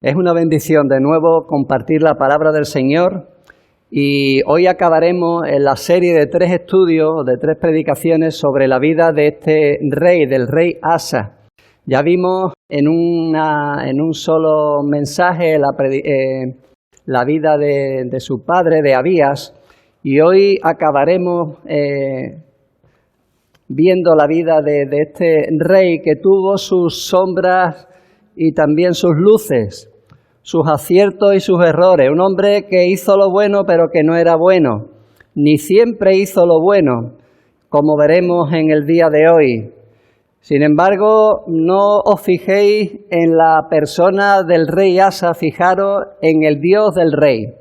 Es una bendición de nuevo compartir la palabra del Señor y hoy acabaremos en la serie de 3 estudios, de 3 predicaciones sobre la vida de este rey, del rey Asa. Ya vimos en un solo mensaje la vida de su padre, de Abías, y hoy acabaremos viendo la vida de este rey que tuvo sus sombras y también sus luces, sus aciertos y sus errores. Un hombre que hizo lo bueno pero que no era bueno, ni siempre hizo lo bueno, como veremos en el día de hoy. Sin embargo, no os fijéis en la persona del rey Asa, fijaros en el Dios del rey,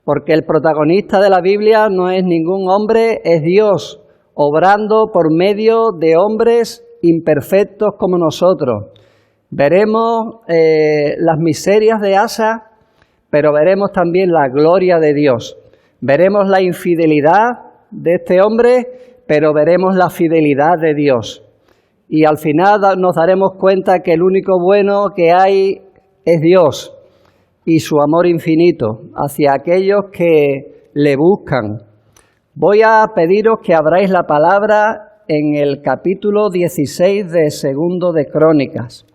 porque el protagonista de la Biblia no es ningún hombre, es Dios, obrando por medio de hombres imperfectos como nosotros. Veremos las miserias de Asa, pero veremos también la gloria de Dios. Veremos la infidelidad de este hombre, pero veremos la fidelidad de Dios. Y al final nos daremos cuenta que el único bueno que hay es Dios y su amor infinito hacia aquellos que le buscan. Voy a pediros que abráis la palabra en el capítulo 16 de Segundo de Crónicas.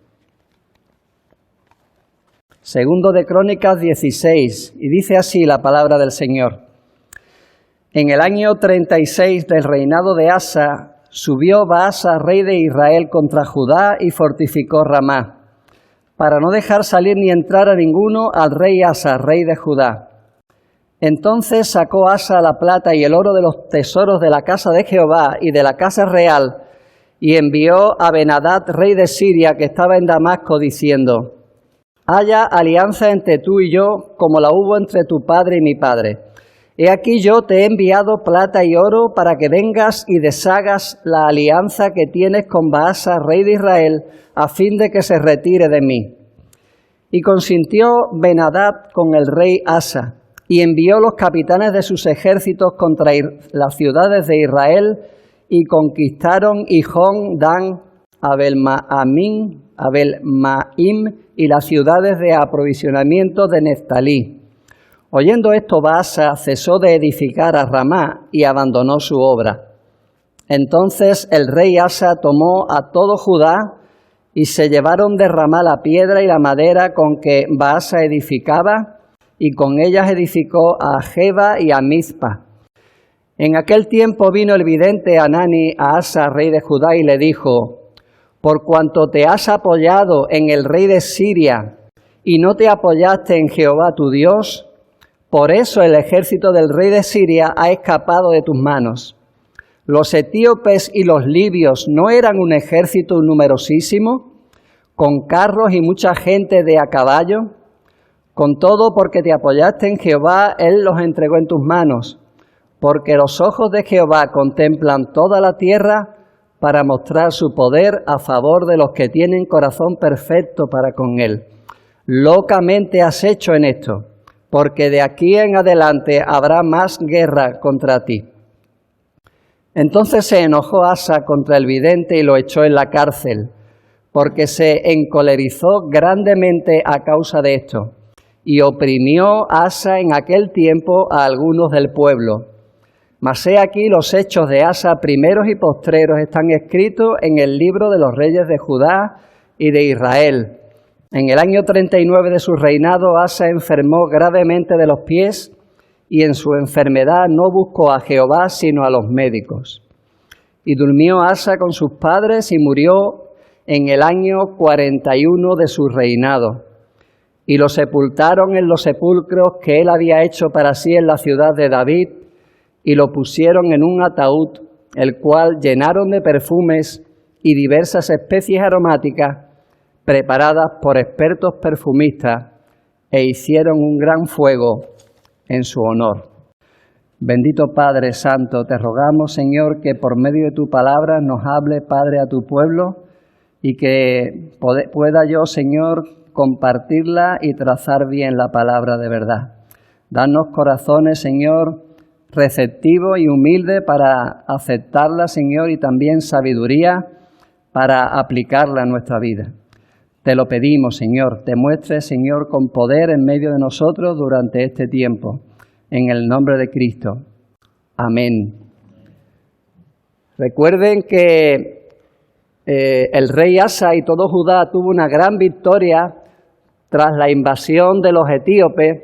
Segundo de Crónicas 16, y dice así la palabra del Señor. En el año 36 del reinado de Asa, subió Baasa, rey de Israel, contra Judá y fortificó Ramá, para no dejar salir ni entrar a ninguno al rey Asa, rey de Judá. Entonces sacó Asa la plata y el oro de los tesoros de la casa de Jehová y de la casa real, y envió a Ben-Hadad, rey de Siria, que estaba en Damasco, diciendo: haya alianza entre tú y yo, como la hubo entre tu padre y mi padre. He aquí yo te he enviado plata y oro para que vengas y deshagas la alianza que tienes con Baasa, rey de Israel, a fin de que se retire de mí. Y consintió Ben-Hadad con el rey Asa, y envió los capitanes de sus ejércitos contra las ciudades de Israel, y conquistaron Hijón, Dan, Abel-Maim y las ciudades de aprovisionamiento de Neftalí. Oyendo esto, Baasa cesó de edificar a Ramá y abandonó su obra. Entonces el rey Asa tomó a todo Judá y se llevaron de Ramá la piedra y la madera con que Baasa edificaba, y con ellas edificó a Geba y a Mizpa. En aquel tiempo vino el vidente Hanani a Asa, rey de Judá, y le dijo: por cuanto te has apoyado en el rey de Siria y no te apoyaste en Jehová tu Dios, por eso el ejército del rey de Siria ha escapado de tus manos. Los etíopes y los libios no eran un ejército numerosísimo, con carros y mucha gente de a caballo. Con todo, porque te apoyaste en Jehová, él los entregó en tus manos, porque los ojos de Jehová contemplan toda la tierra para mostrar su poder a favor de los que tienen corazón perfecto para con él. Locamente has hecho en esto, porque de aquí en adelante habrá más guerra contra ti. Entonces se enojó Asa contra el vidente y lo echó en la cárcel, porque se encolerizó grandemente a causa de esto, y oprimió Asa en aquel tiempo a algunos del pueblo. Mas he aquí los hechos de Asa, primeros y postreros, están escritos en el libro de los reyes de Judá y de Israel. En el año 39 de su reinado, Asa enfermó gravemente de los pies, y en su enfermedad no buscó a Jehová, sino a los médicos. Y durmió Asa con sus padres y murió en el año 41 de su reinado. Y lo sepultaron en los sepulcros que él había hecho para sí en la ciudad de David, y lo pusieron en un ataúd, el cual llenaron de perfumes y diversas especies aromáticas preparadas por expertos perfumistas, e hicieron un gran fuego en su honor. Bendito Padre Santo, te rogamos, Señor, que por medio de tu palabra nos hable, Padre, a tu pueblo, y que pueda yo, Señor, compartirla y trazar bien la palabra de verdad. Danos corazones, Señor, receptivo y humilde para aceptarla, Señor, y también sabiduría para aplicarla a nuestra vida. Te lo pedimos, Señor, te muestres, Señor, con poder en medio de nosotros durante este tiempo. En el nombre de Cristo. Amén. Recuerden que el rey Asa y todo Judá tuvo una gran victoria tras la invasión de los etíopes,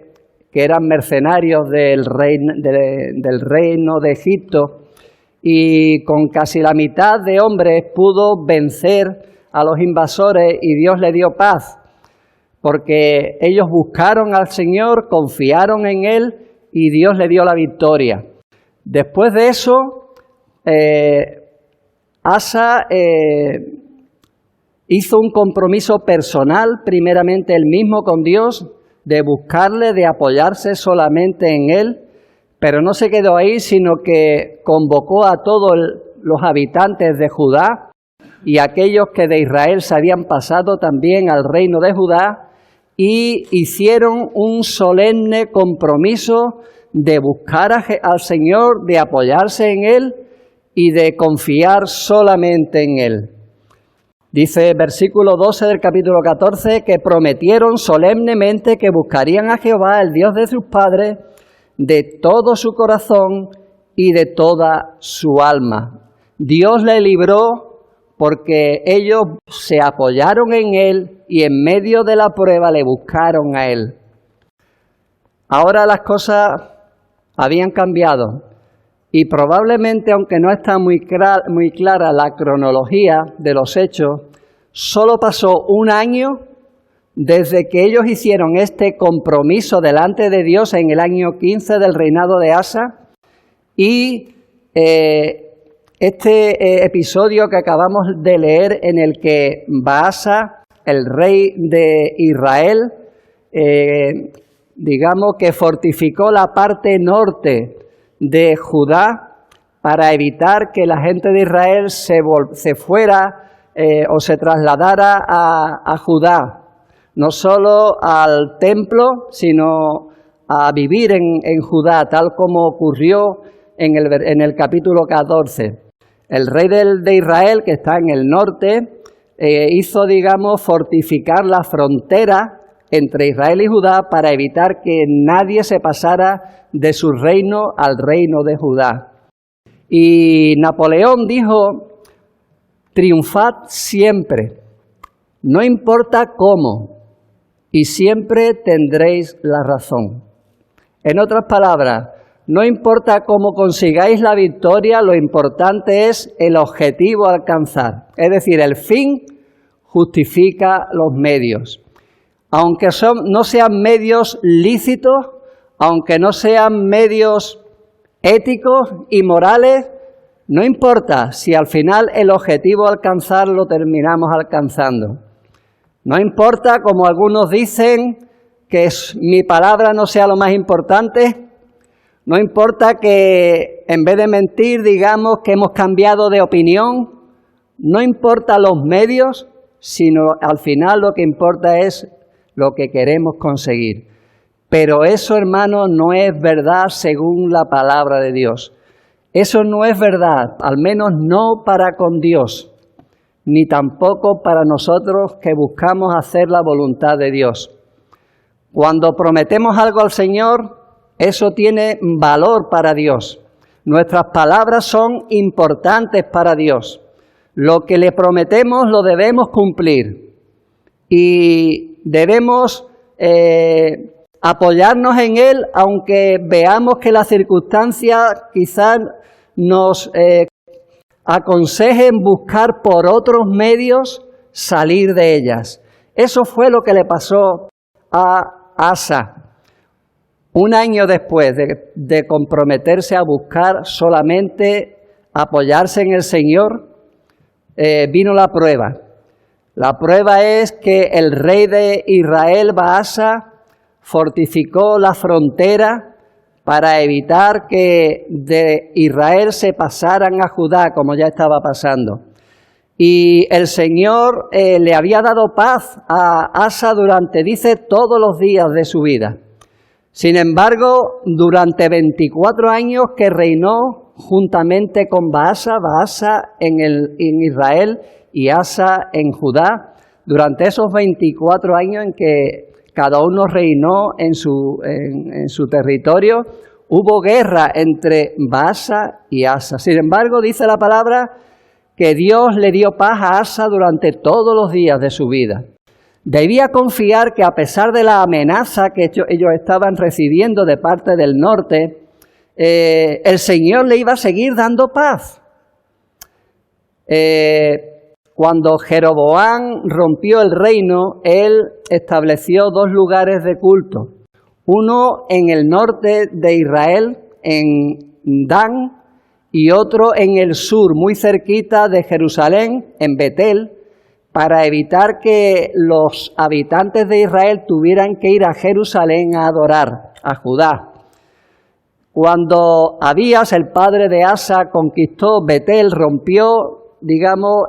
que eran mercenarios del reino de Egipto, y con casi la mitad de hombres pudo vencer a los invasores y Dios le dio paz, porque ellos buscaron al Señor, confiaron en Él y Dios le dio la victoria. Después de eso, Asa hizo un compromiso personal, primeramente él mismo con Dios, de buscarle, de apoyarse solamente en Él, pero no se quedó ahí, sino que convocó a todos los habitantes de Judá y aquellos que de Israel se habían pasado también al reino de Judá, y hicieron un solemne compromiso de buscar al Señor, de apoyarse en Él y de confiar solamente en Él. Dice versículo 12 del capítulo 14 que prometieron solemnemente que buscarían a Jehová, el Dios de sus padres, de todo su corazón y de toda su alma. Dios le libró porque ellos se apoyaron en Él y en medio de la prueba le buscaron a Él. Ahora las cosas habían cambiado y probablemente, aunque no está muy clara la cronología de los hechos, solo pasó un año desde que ellos hicieron este compromiso delante de Dios en el año 15 del reinado de Asa, y este episodio que acabamos de leer en el que Baasa, el rey de Israel, digamos que fortificó la parte norte de Judá para evitar que la gente de Israel se fuera o se trasladara a Judá, no solo al templo, sino a vivir en Judá, tal como ocurrió en el capítulo 14. El rey de Israel, que está en el norte, hizo, digamos, fortificar la frontera entre Israel y Judá para evitar que nadie se pasara de su reino al reino de Judá. Y Napoleón dijo: triunfad siempre, no importa cómo, y siempre tendréis la razón. En otras palabras, no importa cómo consigáis la victoria, lo importante es el objetivo a alcanzar. Es decir, el fin justifica los medios. Aunque no sean medios lícitos, aunque no sean medios éticos y morales, no importa si al final el objetivo a alcanzar lo terminamos alcanzando. No importa, como algunos dicen, que mi palabra no sea lo más importante. No importa que en vez de mentir digamos que hemos cambiado de opinión. No importa los medios, sino al final lo que importa es lo que queremos conseguir. Pero eso, hermanos, no es verdad según la palabra de Dios. Eso no es verdad, al menos no para con Dios, ni tampoco para nosotros que buscamos hacer la voluntad de Dios. Cuando prometemos algo al Señor, eso tiene valor para Dios. Nuestras palabras son importantes para Dios. Lo que le prometemos lo debemos cumplir y debemos apoyarnos en Él, aunque veamos que las circunstancias quizás nos aconsejen buscar por otros medios salir de ellas. Eso fue lo que le pasó a Asa. Un año después de comprometerse a buscar solamente apoyarse en el Señor, vino la prueba. La prueba es que el rey de Israel, Baasa, fortificó la frontera para evitar que de Israel se pasaran a Judá, como ya estaba pasando. Y el Señor le había dado paz a Asa durante, dice, todos los días de su vida. Sin embargo, durante 24 años que reinó juntamente con Baasa en Israel y Asa en Judá, durante esos 24 años en que cada uno reinó en su territorio, hubo guerra entre Baasa y Asa. Sin embargo, dice la palabra que Dios le dio paz a Asa durante todos los días de su vida. Debía confiar que a pesar de la amenaza que ellos estaban recibiendo de parte del norte, el Señor le iba a seguir dando paz. Cuando Jeroboam rompió el reino, él estableció 2 lugares de culto. Uno en el norte de Israel, en Dan, y otro en el sur, muy cerquita de Jerusalén, en Betel, para evitar que los habitantes de Israel tuvieran que ir a Jerusalén a adorar a Judá. Cuando Abías, el padre de Asa, conquistó Betel, rompió, digamos,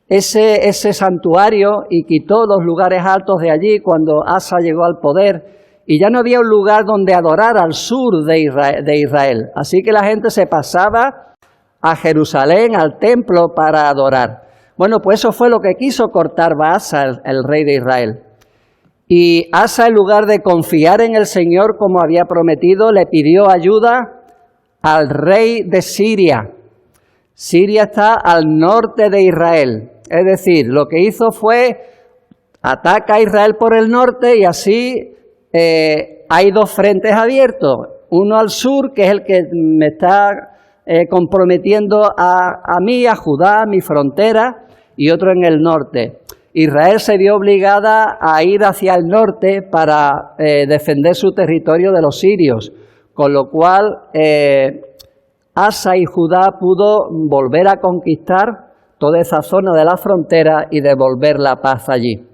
ese santuario y quitó los lugares altos de allí cuando Asa llegó al poder, y ya no había un lugar donde adorar al sur de Israel. Así que la gente se pasaba a Jerusalén, al templo, para adorar. Bueno, pues eso fue lo que quiso cortar Baasa, el rey de Israel. Y Asa, en lugar de confiar en el Señor como había prometido, le pidió ayuda al rey de Siria. Siria está al norte de Israel. Es decir, lo que hizo fue ataca a Israel por el norte y así hay 2 frentes abiertos. Uno al sur, que es el que me está comprometiendo a mí, a Judá, a mi frontera, y otro en el norte. Israel se vio obligada a ir hacia el norte para defender su territorio de los sirios, con lo cual Asa y Judá pudo volver a conquistar toda esa zona de la frontera y devolver la paz allí.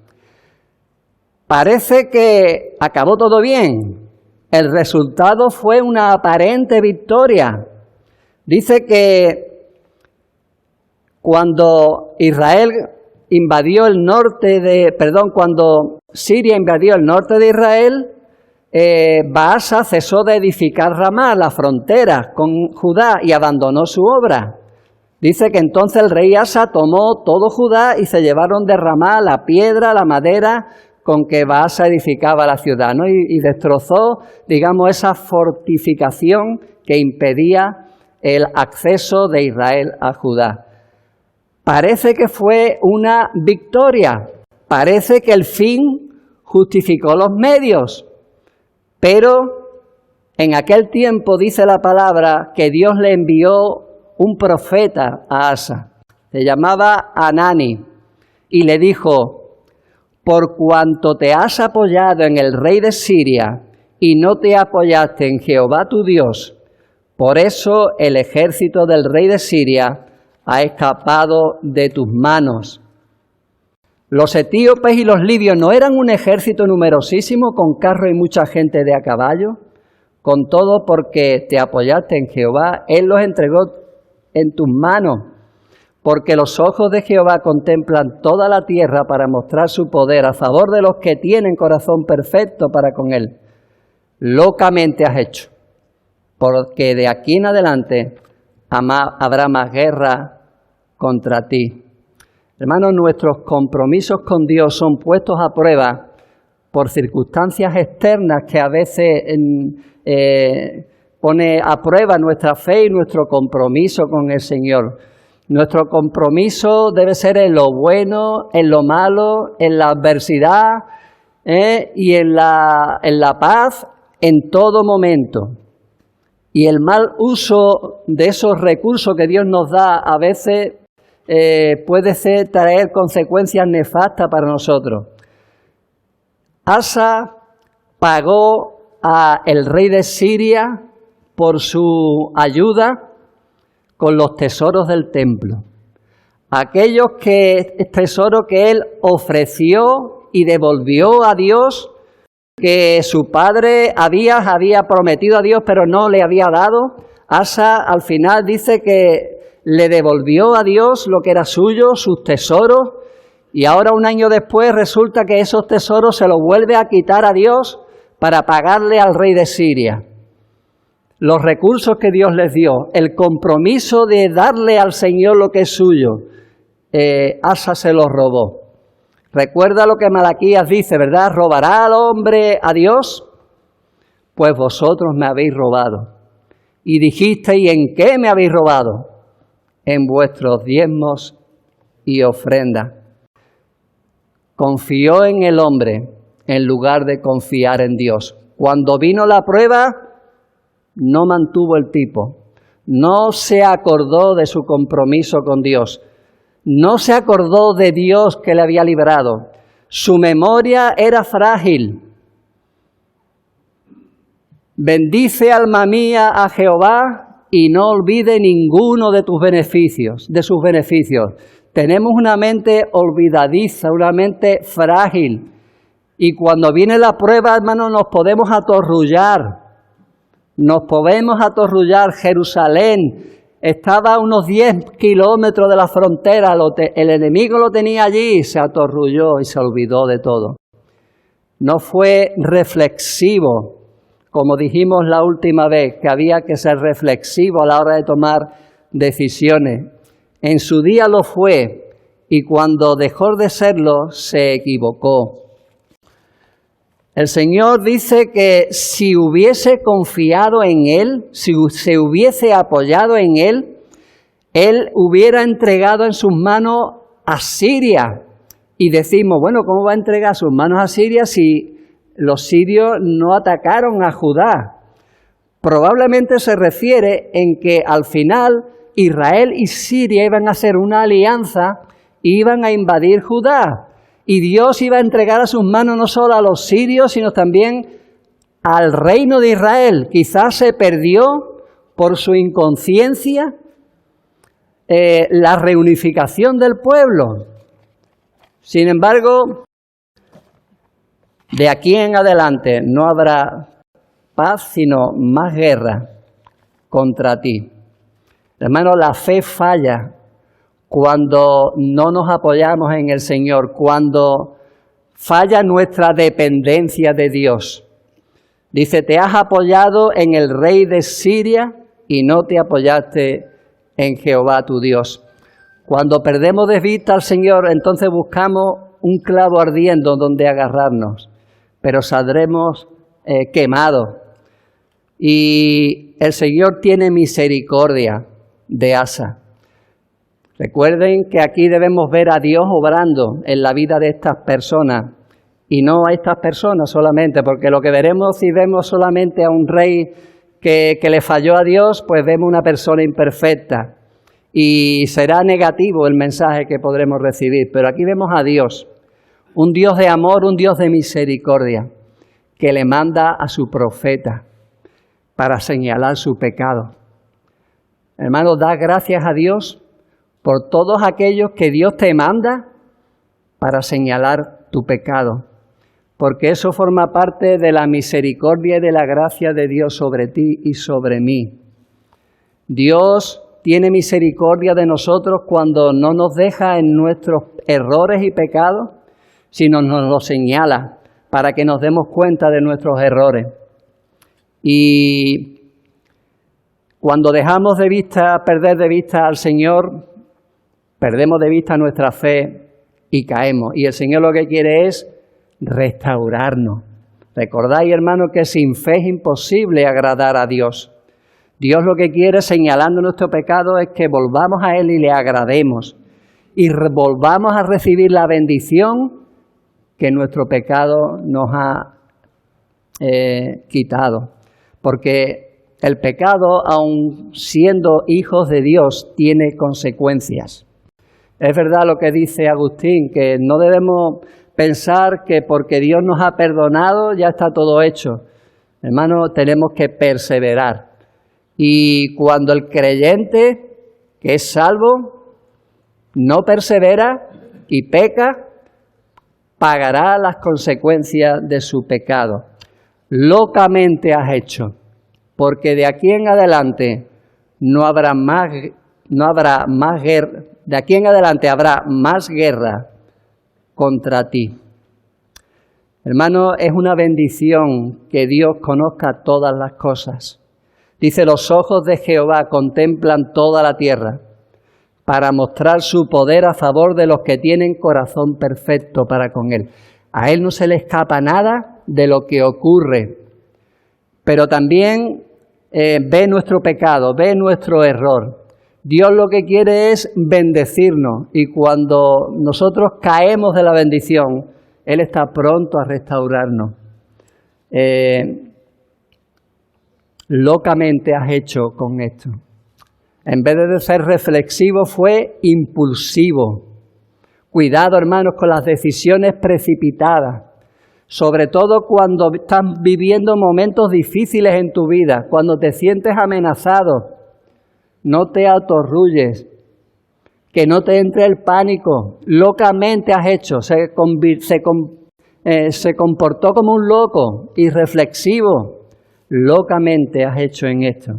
Parece que acabó todo bien. El resultado fue una aparente victoria. Dice que cuando cuando Siria invadió el norte de Israel, Baasa cesó de edificar Ramá, la frontera con Judá, y abandonó su obra. Dice que entonces el rey Asa tomó todo Judá y se llevaron de Ramá la piedra, la madera con que Baasa edificaba la ciudad, ¿no? Y destrozó, digamos, esa fortificación que impedía el acceso de Israel a Judá. Parece que fue una victoria, parece que el fin justificó los medios, pero en aquel tiempo dice la palabra que Dios le envió un profeta a Asa, se llamaba Anani, y le dijo: por cuanto te has apoyado en el rey de Siria y no te apoyaste en Jehová tu Dios, por eso el ejército del rey de Siria ha escapado de tus manos. Los etíopes y los libios no eran un ejército numerosísimo con carros y mucha gente de a caballo. Con todo, porque te apoyaste en Jehová, Él los entregó en tus manos. Porque los ojos de Jehová contemplan toda la tierra para mostrar su poder a favor de los que tienen corazón perfecto para con Él. Locamente has hecho, porque de aquí en adelante habrá más guerra contra ti. Hermanos, nuestros compromisos con Dios son puestos a prueba por circunstancias externas que a veces pone a prueba nuestra fe y nuestro compromiso con el Señor. Nuestro compromiso debe ser en lo bueno, en lo malo, en la adversidad y en la paz en todo momento. Y el mal uso de esos recursos que Dios nos da a veces puede traer consecuencias nefastas para nosotros. Asa pagó al rey de Siria por su ayuda con los tesoros del templo. Aquellos tesoros que él ofreció y devolvió a Dios, que su padre había prometido a Dios, pero no le había dado. Asa al final dice que le devolvió a Dios lo que era suyo, sus tesoros, y ahora un año después resulta que esos tesoros se los vuelve a quitar a Dios para pagarle al rey de Siria. Los recursos que Dios les dio, el compromiso de darle al Señor lo que es suyo, Asa se los robó. Recuerda lo que Malaquías dice, ¿verdad? ¿Robará al hombre a Dios? Pues vosotros me habéis robado. Y dijisteis, ¿en qué me habéis robado? En vuestros diezmos y ofrendas. Confió en el hombre en lugar de confiar en Dios. Cuando vino la prueba, no mantuvo el tipo. No se acordó de su compromiso con Dios. No se acordó de Dios que le había librado. Su memoria era frágil. Bendice, alma mía, a Jehová y no olvide ninguno de tus beneficios, de sus beneficios. Tenemos una mente olvidadiza, una mente frágil. Y cuando viene la prueba, hermanos, nos podemos atorrullar. Nos podemos atorrullar. Jerusalén estaba a unos 10 kilómetros de la frontera. El enemigo lo tenía allí, se atorrulló y se olvidó de todo. No fue reflexivo, como dijimos la última vez, que había que ser reflexivo a la hora de tomar decisiones. En su día lo fue y cuando dejó de serlo, se equivocó. El Señor dice que si hubiese confiado en Él, si se hubiese apoyado en Él, Él hubiera entregado en sus manos a Siria. Y decimos, bueno, ¿cómo va a entregar sus manos a Siria si los sirios no atacaron a Judá? Probablemente se refiere en que al final Israel y Siria iban a hacer una alianza e iban a invadir Judá. Y Dios iba a entregar a sus manos no solo a los sirios, sino también al reino de Israel. Quizás se perdió por su inconsciencia la reunificación del pueblo. Sin embargo, de aquí en adelante no habrá paz, sino más guerra contra ti. Hermano, la fe falla cuando no nos apoyamos en el Señor, cuando falla nuestra dependencia de Dios. Dice, te has apoyado en el rey de Siria y no te apoyaste en Jehová tu Dios. Cuando perdemos de vista al Señor, entonces buscamos un clavo ardiendo donde agarrarnos, pero saldremos quemados. Y el Señor tiene misericordia de Asa. Recuerden que aquí debemos ver a Dios obrando en la vida de estas personas y no a estas personas solamente, porque lo que veremos si vemos solamente a un rey que le falló a Dios, pues vemos una persona imperfecta y será negativo el mensaje que podremos recibir. Pero aquí vemos a Dios, un Dios de amor, un Dios de misericordia, que le manda a su profeta para señalar su pecado. Hermano, da gracias a Dios por todos aquellos que Dios te manda para señalar tu pecado, porque eso forma parte de la misericordia y de la gracia de Dios sobre ti y sobre mí. Dios tiene misericordia de nosotros cuando no nos deja en nuestros errores y pecados, sino nos lo señala para que nos demos cuenta de nuestros errores. Y cuando dejamos de vista, perder de vista al Señor, perdemos de vista nuestra fe y caemos. Y el Señor lo que quiere es restaurarnos. Recordáis, hermano, que sin fe es imposible agradar a Dios. Dios lo que quiere, señalando nuestro pecado, es que volvamos a Él y le agrademos. Y volvamos a recibir la bendición que nuestro pecado nos ha quitado. Porque el pecado, aun siendo hijos de Dios, tiene consecuencias. Es verdad lo que dice Agustín, que no debemos pensar que porque Dios nos ha perdonado ya está todo hecho. Hermano, tenemos que perseverar. Y cuando el creyente que es salvo no persevera y peca, pagará las consecuencias de su pecado. Locamente has hecho, porque de aquí en adelante no habrá más guerra. De aquí en adelante habrá más guerra contra ti. Hermano, es una bendición que Dios conozca todas las cosas. Dice, los ojos de Jehová contemplan toda la tierra, para mostrar su poder a favor de los que tienen corazón perfecto para con Él. A Él no se le escapa nada de lo que ocurre, pero también ve nuestro pecado, ve nuestro error. Dios lo que quiere es bendecirnos y cuando nosotros caemos de la bendición, Él está pronto a restaurarnos. Locamente has hecho con esto. En vez de ser reflexivo, fue impulsivo. Cuidado, hermanos, con las decisiones precipitadas. Sobre todo cuando estás viviendo momentos difíciles en tu vida, cuando te sientes amenazado. No te atorrulles, que no te entre el pánico. Locamente has hecho, se comportó como un loco, irreflexivo. Locamente has hecho en esto.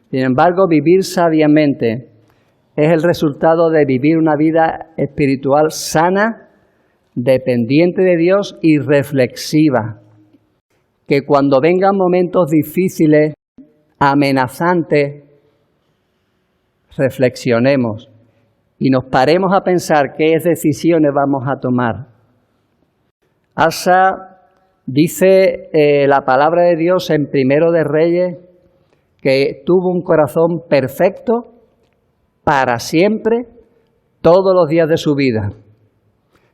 Sin embargo, vivir sabiamente es el resultado de vivir una vida espiritual sana, dependiente de Dios y reflexiva. Que cuando vengan momentos difíciles, amenazantes, reflexionemos y nos paremos a pensar qué decisiones vamos a tomar. Asa dice la palabra de Dios en Primero de Reyes que tuvo un corazón perfecto para siempre, todos los días de su vida.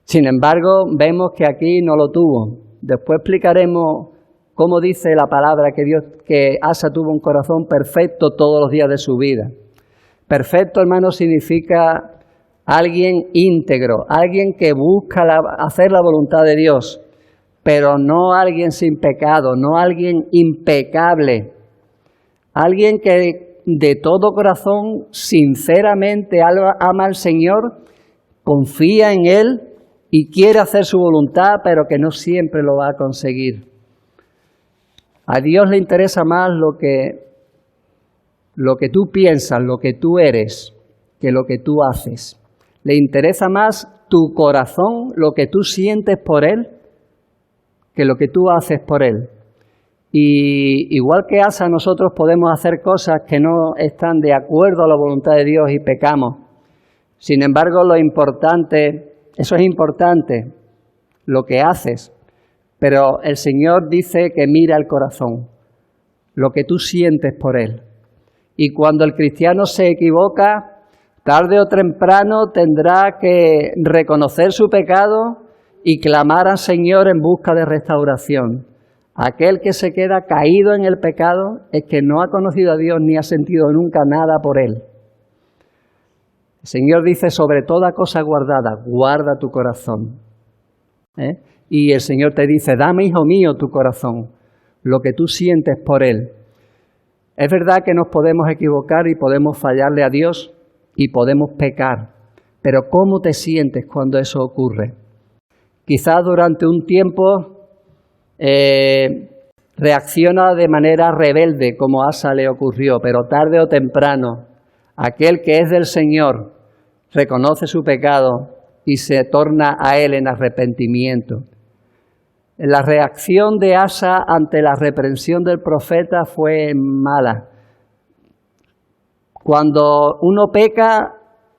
Sin embargo, vemos que aquí no lo tuvo. Después explicaremos cómo dice la palabra que Asa tuvo un corazón perfecto todos los días de su vida. Perfecto, hermano, significa alguien íntegro, alguien que busca hacer la voluntad de Dios, pero no alguien sin pecado, no alguien impecable, alguien que de todo corazón, sinceramente ama al Señor, confía en Él y quiere hacer su voluntad, pero que no siempre lo va a conseguir. A Dios le interesa más lo que tú piensas, lo que tú eres, que lo que tú haces. Le interesa más tu corazón, lo que tú sientes por Él, que lo que tú haces por Él. Y igual que Asa, nosotros podemos hacer cosas que no están de acuerdo a la voluntad de Dios y pecamos. Sin embargo, eso es importante, lo que haces. Pero el Señor dice que mira el corazón, lo que tú sientes por Él. Y cuando el cristiano se equivoca, tarde o temprano tendrá que reconocer su pecado y clamar al Señor en busca de restauración. Aquel que se queda caído en el pecado es que no ha conocido a Dios ni ha sentido nunca nada por Él. El Señor dice, sobre toda cosa guardada, guarda tu corazón. Y el Señor te dice, dame, hijo mío, tu corazón, lo que tú sientes por Él. Es verdad que nos podemos equivocar y podemos fallarle a Dios y podemos pecar, pero ¿cómo te sientes cuando eso ocurre? Quizás durante un tiempo reacciona de manera rebelde, como a Asa le ocurrió, pero tarde o temprano, aquel que es del Señor reconoce su pecado y se torna a Él en arrepentimiento. La reacción de Asa ante la reprensión del profeta fue mala. Cuando uno peca,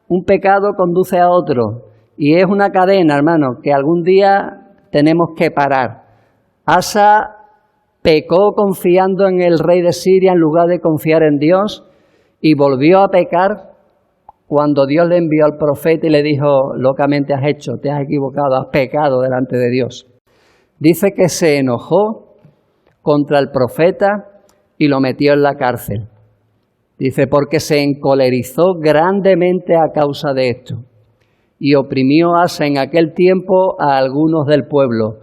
un pecado conduce a otro. Y es una cadena, hermano, que algún día tenemos que parar. Asa pecó confiando en el rey de Siria en lugar de confiar en Dios y volvió a pecar cuando Dios le envió al profeta y le dijo, locamente has hecho, te has equivocado, has pecado delante de Dios. Dice que se enojó contra el profeta y lo metió en la cárcel. Dice, porque se encolerizó grandemente a causa de esto y oprimió Asa en aquel tiempo a algunos del pueblo.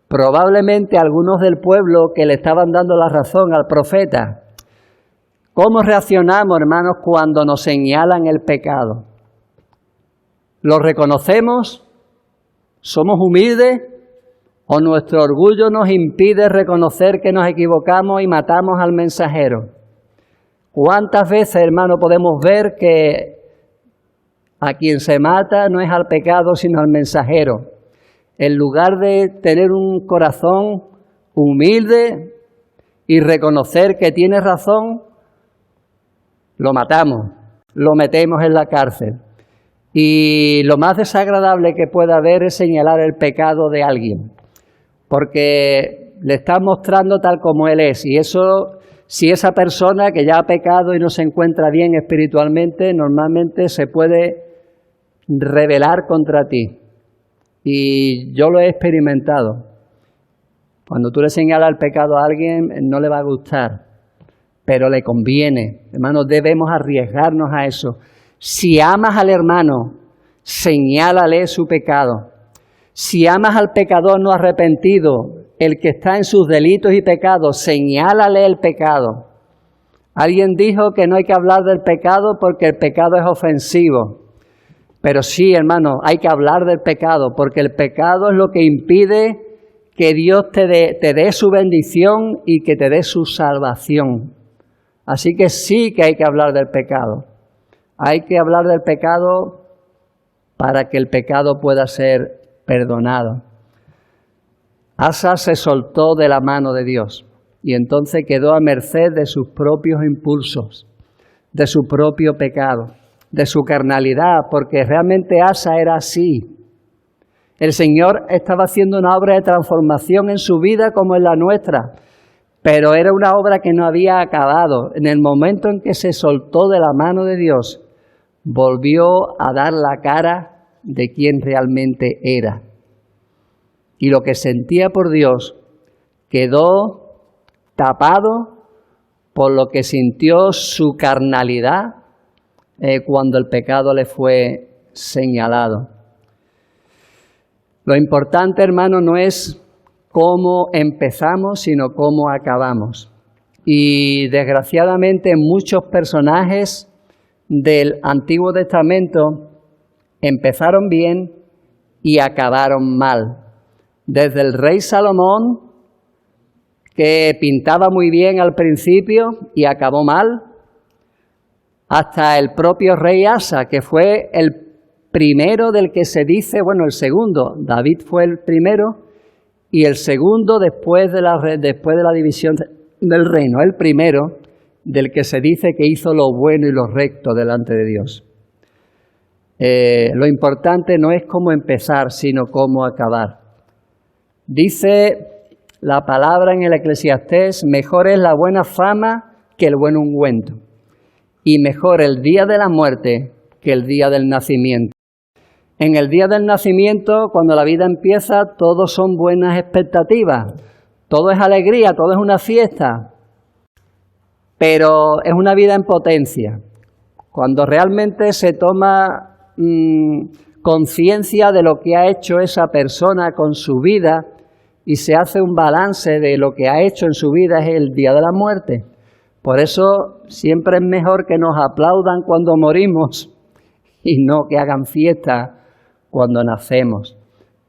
Probablemente algunos del pueblo que le estaban dando la razón al profeta. ¿Cómo reaccionamos, hermanos, cuando nos señalan el pecado? ¿Lo reconocemos? ¿Somos humildes? ¿O nuestro orgullo nos impide reconocer que nos equivocamos y matamos al mensajero? ¿Cuántas veces, hermano, podemos ver que a quien se mata no es al pecado, sino al mensajero? En lugar de tener un corazón humilde y reconocer que tiene razón, lo matamos. lo metemos en la cárcel. Y lo más desagradable que puede haber es señalar el pecado de alguien, porque le estás mostrando tal como él es. Y eso, si esa persona que ya ha pecado y no se encuentra bien espiritualmente, normalmente se puede rebelar contra ti. Y yo lo he experimentado. Cuando tú le señalas el pecado a alguien, no le va a gustar, pero le conviene. Hermanos, debemos arriesgarnos a eso. Si amas al hermano, señálale su pecado. Si amas al pecador no arrepentido, el que está en sus delitos y pecados, señálale el pecado. Alguien dijo que no hay que hablar del pecado porque el pecado es ofensivo. Pero sí, hermano, hay que hablar del pecado, porque el pecado es lo que impide que Dios te dé su bendición y que te dé su salvación. Así que sí que hay que hablar del pecado. Hay que hablar del pecado para que el pecado pueda ser perdonado. Asa se soltó de la mano de Dios y entonces quedó a merced de sus propios impulsos, de su propio pecado, de su carnalidad, porque realmente Asa era así. El Señor estaba haciendo una obra de transformación en su vida como en la nuestra, pero era una obra que no había acabado. En el momento en que se soltó de la mano de Dios, volvió a dar la cara de quien realmente era. Y lo que sentía por Dios quedó tapado por lo que sintió su carnalidad cuando el pecado le fue señalado. Lo importante, hermano, no es cómo empezamos, sino cómo acabamos. Y desgraciadamente muchos personajes del Antiguo Testamento empezaron bien y acabaron mal. Desde el rey Salomón, que pintaba muy bien al principio y acabó mal, hasta el propio rey Asa, que fue el primero del que se dice, bueno, el segundo. David fue el primero y el segundo después de la división del reino, el primero del que se dice que hizo lo bueno y lo recto delante de Dios. Lo importante no es cómo empezar, sino cómo acabar. Dice la palabra en el Eclesiastés, mejor es la buena fama que el buen ungüento, y mejor el día de la muerte que el día del nacimiento. En el día del nacimiento, cuando la vida empieza, todo son buenas expectativas, todo es alegría, todo es una fiesta, pero es una vida en potencia. Cuando realmente se toma conciencia de lo que ha hecho esa persona con su vida y se hace un balance de lo que ha hecho en su vida, es el día de la muerte. Por eso siempre es mejor que nos aplaudan cuando morimos y no que hagan fiesta cuando nacemos.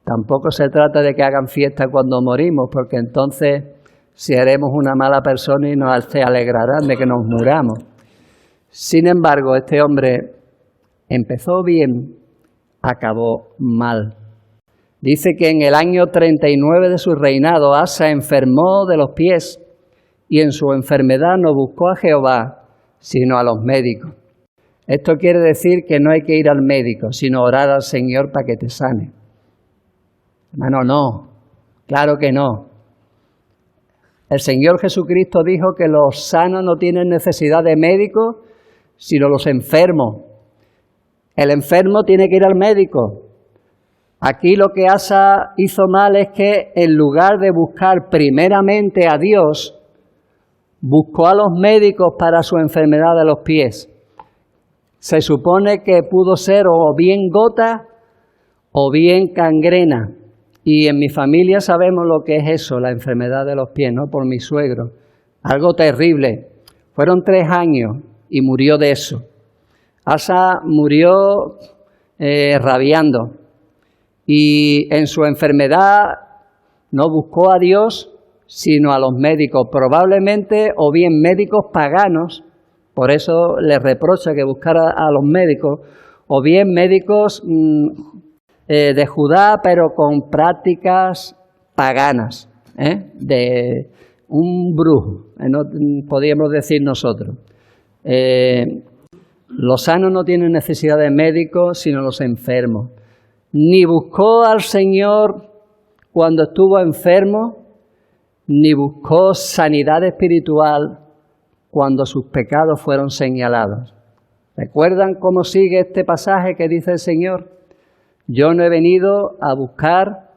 Tampoco se trata de que hagan fiesta cuando morimos, porque entonces seremos una mala persona y se alegrarán de que nos muramos. Sin embargo, este hombre empezó bien, acabó mal. Dice que en el año 39 de su reinado, Asa enfermó de los pies y en su enfermedad no buscó a Jehová, sino a los médicos. Esto quiere decir que no hay que ir al médico, sino orar al Señor para que te sane. Hermano, no, claro que no. El Señor Jesucristo dijo que los sanos no tienen necesidad de médicos, sino los enfermos. El enfermo tiene que ir al médico. Aquí lo que Asa hizo mal es que en lugar de buscar primeramente a Dios, buscó a los médicos para su enfermedad de los pies. Se supone que pudo ser o bien gota o bien gangrena. Y en mi familia sabemos lo que es eso, la enfermedad de los pies, ¿no? Por mi suegro. Algo terrible. Fueron 3 años y murió de eso. Asa murió rabiando. Y en su enfermedad no buscó a Dios, sino a los médicos. Probablemente o bien médicos paganos, por eso le reprocha que buscara a los médicos, o bien médicos de Judá, pero con prácticas paganas, de un brujo, no podríamos decir nosotros. Los sanos no tienen necesidad de médicos, sino los enfermos. Ni buscó al Señor cuando estuvo enfermo, ni buscó sanidad espiritual cuando sus pecados fueron señalados. ¿Recuerdan cómo sigue este pasaje que dice el Señor? Yo no he venido a buscar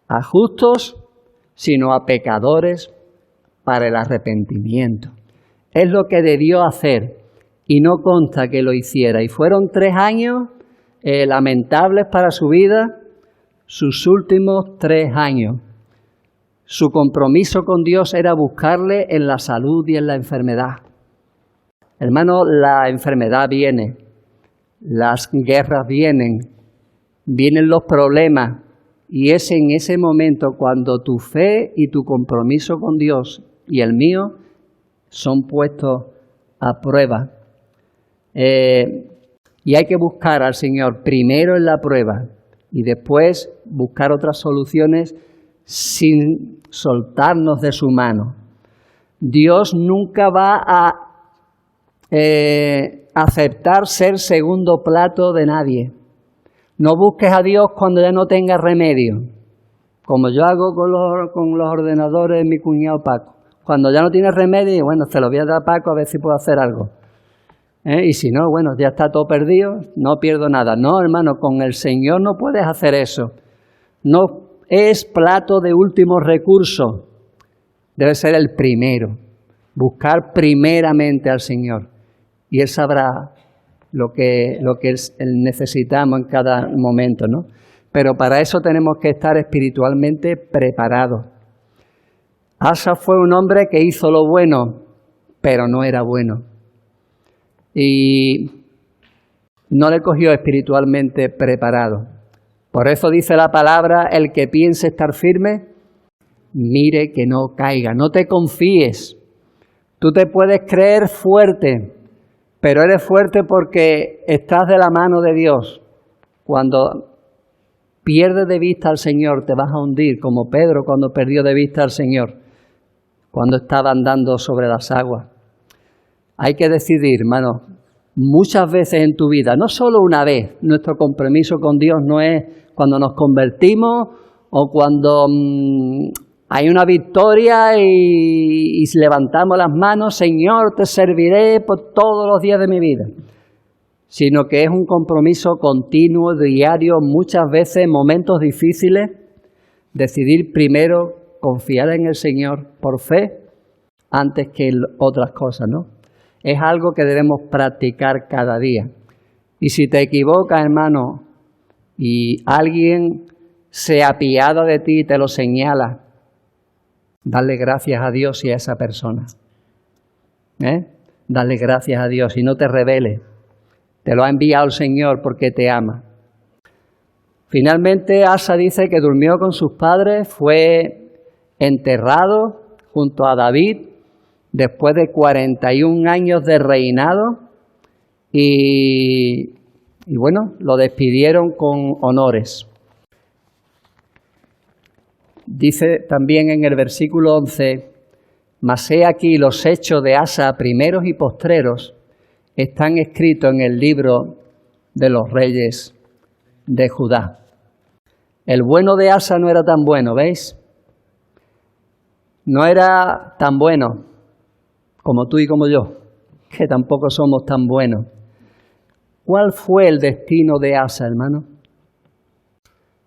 a justos, sino a pecadores para el arrepentimiento. Es lo que debió hacer y no consta que lo hiciera. Y fueron 3 años lamentables para su vida, sus últimos 3 años. Su compromiso con Dios era buscarle en la salud y en la enfermedad. Hermano, la enfermedad viene, las guerras vienen los problemas, y es en ese momento cuando tu fe y tu compromiso con Dios y el mío son puestos a prueba. Y hay que buscar al Señor primero en la prueba y después buscar otras soluciones sin soltarnos de su mano. Dios nunca va a aceptar ser segundo plato de nadie. No busques a Dios cuando ya no tengas remedio, como yo hago con los ordenadores de mi cuñado Paco. Cuando ya no tienes remedio, bueno, se lo voy a dar a Paco a ver si puedo hacer algo. Y si no, bueno, ya está todo perdido, no pierdo nada. No, hermano, con el Señor no puedes hacer eso. No es plato de último recurso. Debe ser el primero. Buscar primeramente al Señor. Y Él sabrá lo que necesitamos en cada momento, ¿no? Pero para eso tenemos que estar espiritualmente preparados. Asa fue un hombre que hizo lo bueno, pero no era bueno. Y no le cogió espiritualmente preparado. Por eso dice la palabra, el que piense estar firme, mire que no caiga. No te confíes. Tú te puedes creer fuerte, pero eres fuerte porque estás de la mano de Dios. Cuando pierdes de vista al Señor, te vas a hundir, como Pedro cuando perdió de vista al Señor, cuando estaba andando sobre las aguas. Hay que decidir, hermano, muchas veces en tu vida, no solo una vez. Nuestro compromiso con Dios no es cuando nos convertimos o cuando hay una victoria y levantamos las manos, Señor, te serviré por todos los días de mi vida. Sino que es un compromiso continuo, diario, muchas veces en momentos difíciles, decidir primero confiar en el Señor por fe antes que otras cosas, ¿no? Es algo que debemos practicar cada día. Y si te equivocas, hermano, y alguien se apiada de ti y te lo señala, dale gracias a Dios y a esa persona. Dale gracias a Dios y no te rebeles. Te lo ha enviado el Señor porque te ama. Finalmente, Asa dice que durmió con sus padres, fue enterrado junto a David después de 41 años de reinado y bueno, lo despidieron con honores. Dice también en el versículo 11, mas he aquí los hechos de Asa, primeros y postreros, están escritos en el libro de los reyes de Judá. El bueno de Asa no era tan bueno, ¿veis? No era tan bueno como tú y como yo, que tampoco somos tan buenos. ¿Cuál fue el destino de Asa, hermano?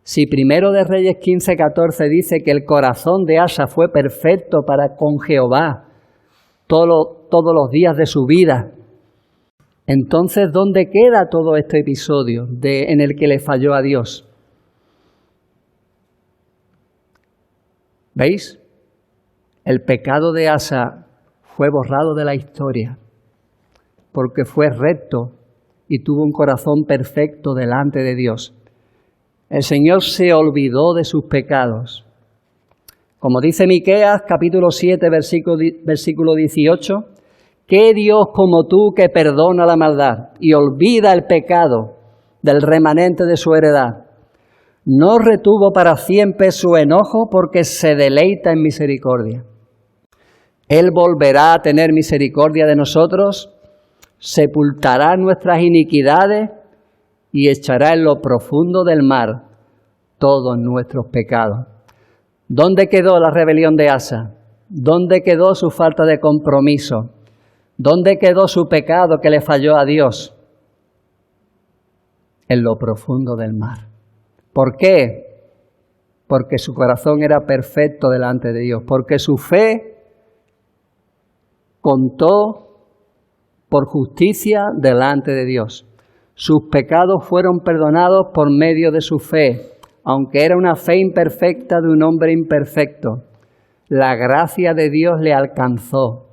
Si Primero de Reyes 15:14 dice que el corazón de Asa fue perfecto para con Jehová todos los días de su vida, entonces, ¿dónde queda todo este episodio en el que le falló a Dios? ¿Veis? El pecado de Asa fue borrado de la historia porque fue recto y tuvo un corazón perfecto delante de Dios. El Señor se olvidó de sus pecados. Como dice Miqueas, capítulo 7, versículo 18, ¿qué Dios como tú que perdona la maldad y olvida el pecado del remanente de su heredad? No retuvo para siempre su enojo porque se deleita en misericordia. Él volverá a tener misericordia de nosotros sepultará nuestras iniquidades y echará en lo profundo del mar todos nuestros pecados. ¿Dónde quedó la rebelión de Asa? ¿Dónde quedó su falta de compromiso? ¿Dónde quedó su pecado que le falló a Dios? En lo profundo del mar. ¿Por qué? Porque su corazón era perfecto delante de Dios, porque su fe contó por justicia delante de Dios. Sus pecados fueron perdonados por medio de su fe, aunque era una fe imperfecta de un hombre imperfecto. La gracia de Dios le alcanzó.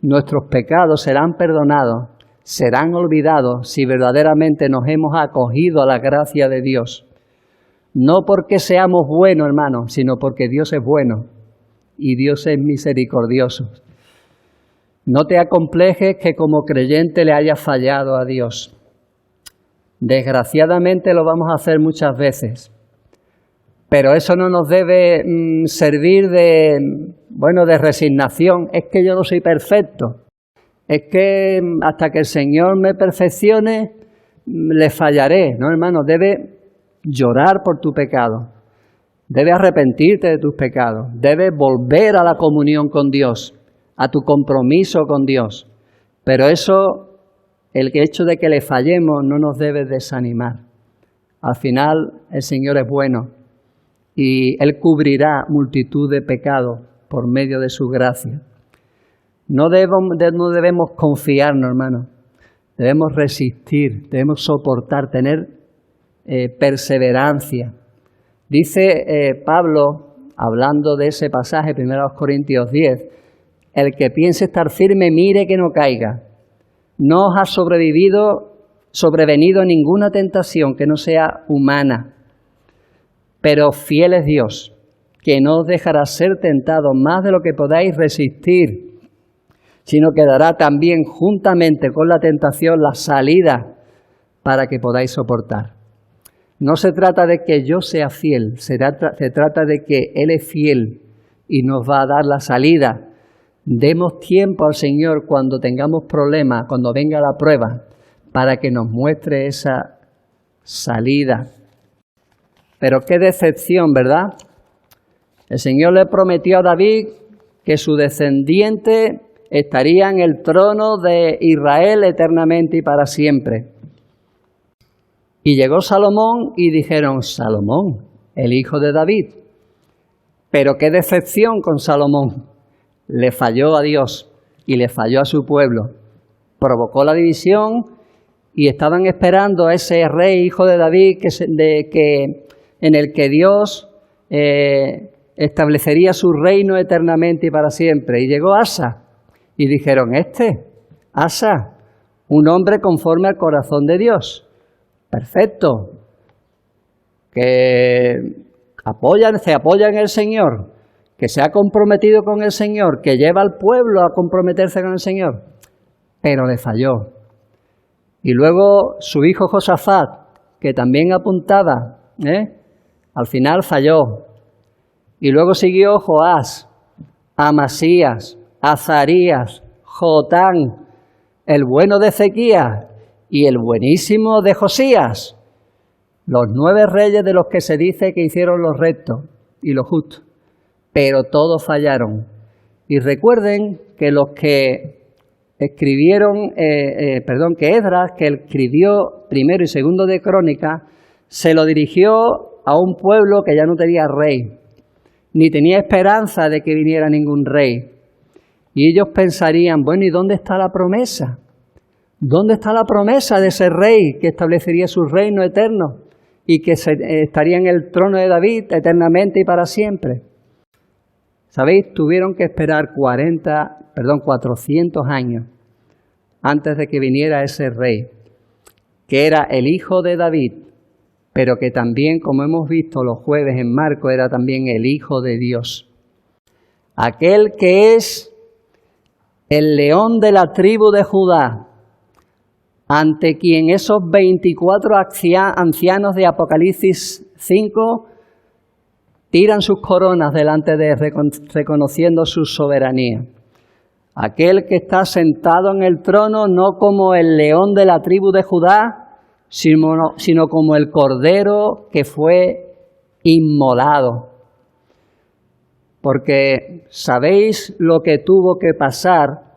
Nuestros pecados serán perdonados, serán olvidados si verdaderamente nos hemos acogido a la gracia de Dios. No porque seamos buenos, hermanos, sino porque Dios es bueno y Dios es misericordioso. No te acomplejes que como creyente le hayas fallado a Dios. Desgraciadamente lo vamos a hacer muchas veces, pero eso no nos debe servir de resignación. Es que yo no soy perfecto, es que hasta que el Señor me perfeccione le fallaré. No, hermano, debe llorar por tu pecado, debes arrepentirte de tus pecados, debes volver a la comunión con Dios, a tu compromiso con Dios. Pero eso, el hecho de que le fallemos no nos debe desanimar. Al final el Señor es bueno y Él cubrirá multitud de pecados por medio de su gracia. No debemos confiarnos, hermano. Debemos resistir, debemos soportar, tener perseverancia. Dice Pablo, hablando de ese pasaje, 1 Corintios 10, el que piense estar firme, mire que no caiga. No os ha sobrevenido ninguna tentación que no sea humana, pero fiel es Dios, que no os dejará ser tentados más de lo que podáis resistir, sino que dará también juntamente con la tentación la salida para que podáis soportar. No se trata de que yo sea fiel, se trata de que Él es fiel y nos va a dar la salida. Demos tiempo al Señor cuando tengamos problemas, cuando venga la prueba, para que nos muestre esa salida. Pero qué decepción, ¿verdad? El Señor le prometió a David que su descendiente estaría en el trono de Israel eternamente y para siempre. Y llegó Salomón y dijeron, Salomón, el hijo de David. Pero qué decepción con Salomón. Le falló a Dios y le falló a su pueblo. Provocó la división y estaban esperando a ese rey, hijo de David, en el que Dios establecería su reino eternamente y para siempre. Y llegó Asa y dijeron, Asa, un hombre conforme al corazón de Dios. Perfecto, que se apoya en el Señor, que se ha comprometido con el Señor, que lleva al pueblo a comprometerse con el Señor, pero le falló. Y luego su hijo Josafat, que también apuntaba, al final falló. Y luego siguió Joás, Amasías, Azarías, Jotán, el bueno de Ezequías y el buenísimo de Josías, los 9 reyes de los que se dice que hicieron lo recto y lo justo, pero todos fallaron. Y recuerden que los que escribieron, que Esdras, que escribió primero y segundo de Crónicas, se lo dirigió a un pueblo que ya no tenía rey, ni tenía esperanza de que viniera ningún rey. Y ellos pensarían, bueno, ¿y dónde está la promesa? ¿Dónde está la promesa de ese rey que establecería su reino eterno y que estaría en el trono de David eternamente y para siempre? ¿Sabéis? Tuvieron que esperar 400 años antes de que viniera ese rey, que era el hijo de David, pero que también, como hemos visto los jueves en Marcos, era también el Hijo de Dios. Aquel que es el león de la tribu de Judá, ante quien esos 24 ancianos de Apocalipsis 5 tiran sus coronas delante de él, reconociendo su soberanía. aquel que está sentado en el trono no como el león de la tribu de Judá, sino como el cordero que fue inmolado. Porque ¿sabéis lo que tuvo que pasar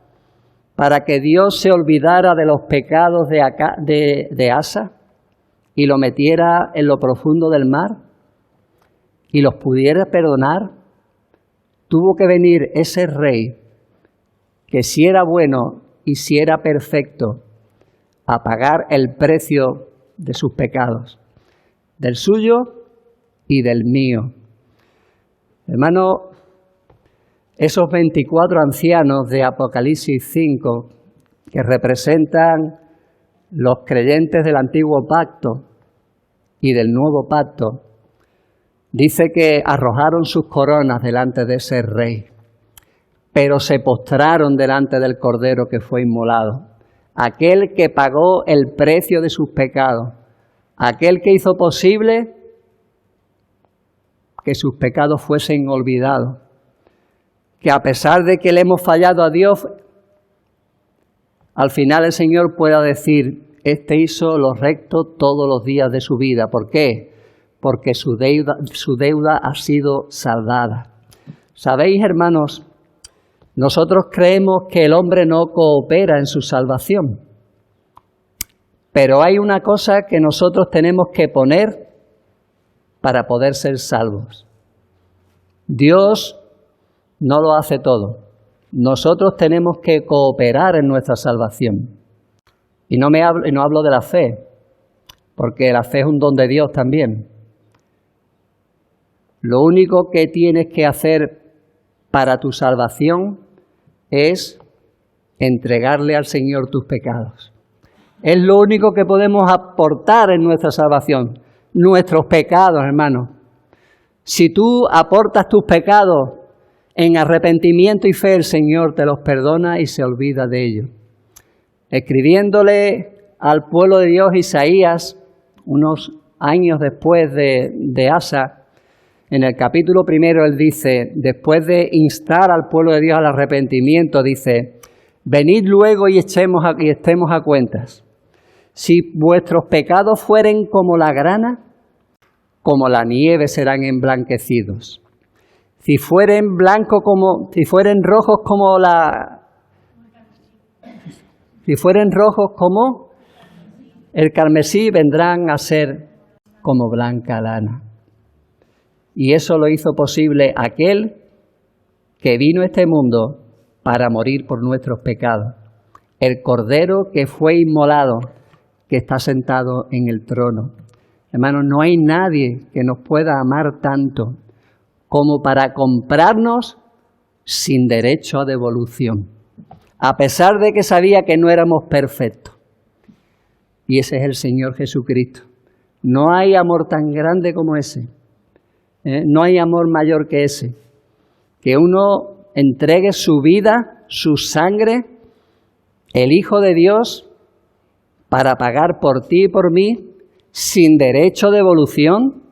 para que Dios se olvidara de los pecados de Asa y lo metiera en lo profundo del mar y los pudiera perdonar? Tuvo que venir ese rey que si era bueno y si era perfecto, a pagar el precio de sus pecados, del suyo y del mío. Hermano, esos 24 ancianos de Apocalipsis 5, que representan los creyentes del antiguo pacto y del nuevo pacto, dice que arrojaron sus coronas delante de ese rey, pero se postraron delante del Cordero que fue inmolado, aquel que pagó el precio de sus pecados, aquel que hizo posible que sus pecados fuesen olvidados, que a pesar de que le hemos fallado a Dios, al final el Señor pueda decir, este hizo lo recto todos los días de su vida. ¿Por qué? Porque su deuda ha sido saldada. ¿Sabéis, hermanos? Nosotros creemos que el hombre no coopera en su salvación. Pero hay una cosa que nosotros tenemos que poner para poder ser salvos. Dios no lo hace todo. Nosotros tenemos que cooperar en nuestra salvación. Y no hablo de la fe, porque la fe es un don de Dios también. Lo único que tienes que hacer para tu salvación es entregarle al Señor tus pecados. Es lo único que podemos aportar en nuestra salvación, nuestros pecados, hermanos. Si tú aportas tus pecados en arrepentimiento y fe, el Señor te los perdona y se olvida de ellos. Escribiéndole al pueblo de Dios Isaías, unos años después de Asa, en el capítulo 1, él dice, después de instar al pueblo de Dios al arrepentimiento, dice, venid luego y estemos a cuentas. Si vuestros pecados fueren como la grana, como la nieve serán emblanquecidos. Si fueren rojos como el carmesí, vendrán a ser como blanca lana. Y eso lo hizo posible aquel que vino a este mundo para morir por nuestros pecados. El Cordero que fue inmolado, que está sentado en el trono. Hermanos, no hay nadie que nos pueda amar tanto como para comprarnos sin derecho a devolución, a pesar de que sabía que no éramos perfectos. Y ese es el Señor Jesucristo. No hay amor tan grande como ese. No hay amor mayor que ese. Que uno entregue su vida, su sangre, el Hijo de Dios, para pagar por ti y por mí, sin derecho de devolución,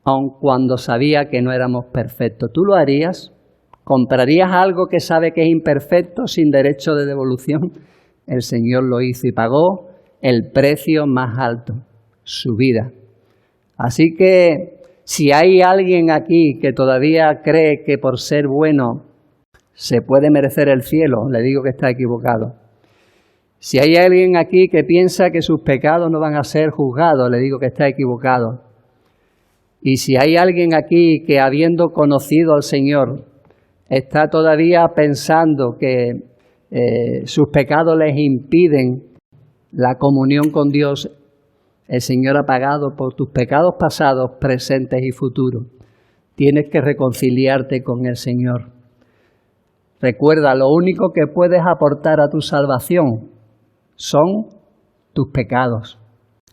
aun cuando sabía que no éramos perfectos. ¿Tú lo harías? ¿Comprarías algo que sabe que es imperfecto sin derecho de devolución? El Señor lo hizo y pagó el precio más alto, su vida. Así que si hay alguien aquí que todavía cree que por ser bueno se puede merecer el cielo, le digo que está equivocado. Si hay alguien aquí que piensa que sus pecados no van a ser juzgados, le digo que está equivocado. Y si hay alguien aquí que habiendo conocido al Señor está todavía pensando que sus pecados les impiden la comunión con Dios, el Señor ha pagado por tus pecados pasados, presentes y futuros. Tienes que reconciliarte con el Señor. Recuerda, lo único que puedes aportar a tu salvación son tus pecados.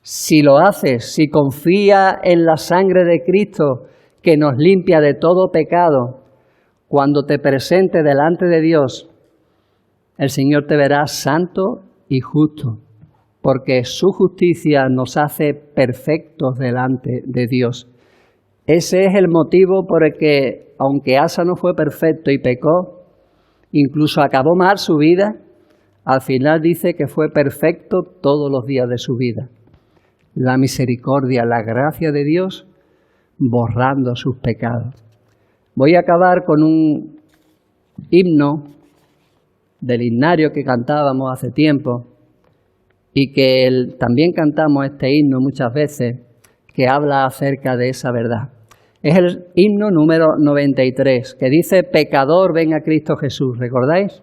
Si lo haces, si confías en la sangre de Cristo que nos limpia de todo pecado, cuando te presente delante de Dios, el Señor te verá santo y justo, porque su justicia nos hace perfectos delante de Dios. Ese es el motivo por el que, aunque Asa no fue perfecto y pecó, incluso acabó mal su vida, al final dice que fue perfecto todos los días de su vida. La misericordia, la gracia de Dios borrando sus pecados. Voy a acabar con un himno del himnario que cantábamos hace tiempo y que también cantamos este himno muchas veces, que habla acerca de esa verdad. Es el himno número 93, que dice: pecador, ven a Cristo Jesús. ¿Recordáis?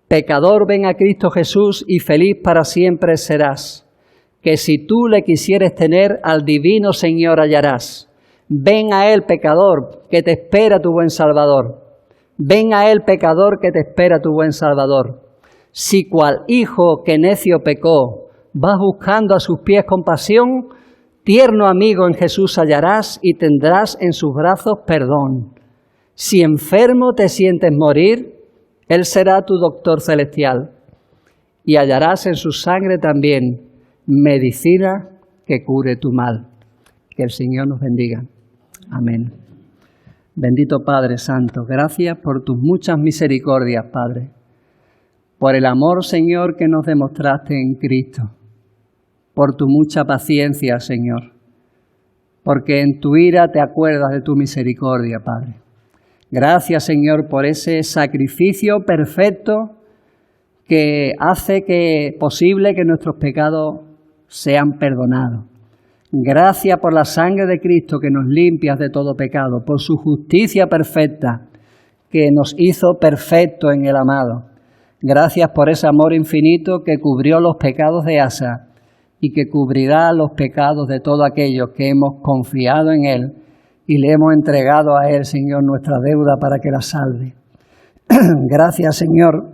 Pecador, ven a Cristo Jesús y feliz para siempre serás, que si tú le quisieres tener, al divino Señor hallarás. Ven a Él, pecador, que te espera tu buen Salvador. Ven a Él, pecador, que te espera tu buen Salvador. Si cual hijo que necio pecó, vas buscando a sus pies compasión, tierno amigo en Jesús hallarás y tendrás en sus brazos perdón. Si enfermo te sientes morir, Él será tu doctor celestial y hallarás en su sangre también medicina que cure tu mal. Que el Señor nos bendiga. Amén. Bendito Padre Santo, gracias por tus muchas misericordias, Padre, por el amor, Señor, que nos demostraste en Cristo, por tu mucha paciencia, Señor, porque en tu ira te acuerdas de tu misericordia, Padre. Gracias, Señor, por ese sacrificio perfecto que hace posible que nuestros pecados sean perdonados. Gracias por la sangre de Cristo que nos limpia de todo pecado, por su justicia perfecta que nos hizo perfectos en el amado. Gracias por ese amor infinito que cubrió los pecados de Asa y que cubrirá los pecados de todos aquellos que hemos confiado en Él y le hemos entregado a Él, Señor, nuestra deuda para que la salve. Gracias, Señor,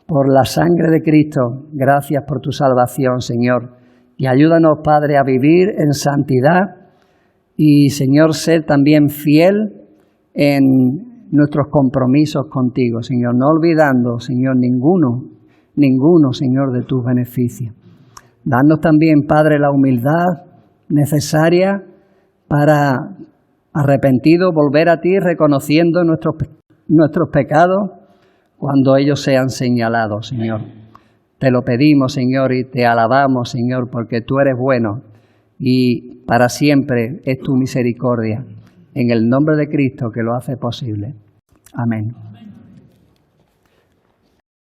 por la sangre de Cristo. Gracias por tu salvación, Señor. Y ayúdanos, Padre, a vivir en santidad y, Señor, ser también fiel en nuestros compromisos contigo, Señor, no olvidando, Señor, ninguno, Señor, de tus beneficios. Danos también, Padre, la humildad necesaria para, arrepentidos, volver a ti reconociendo nuestros pecados cuando ellos sean señalados, Señor. Te lo pedimos, Señor, y te alabamos, Señor, porque tú eres bueno y para siempre es tu misericordia. En el nombre de Cristo que lo hace posible. Amén.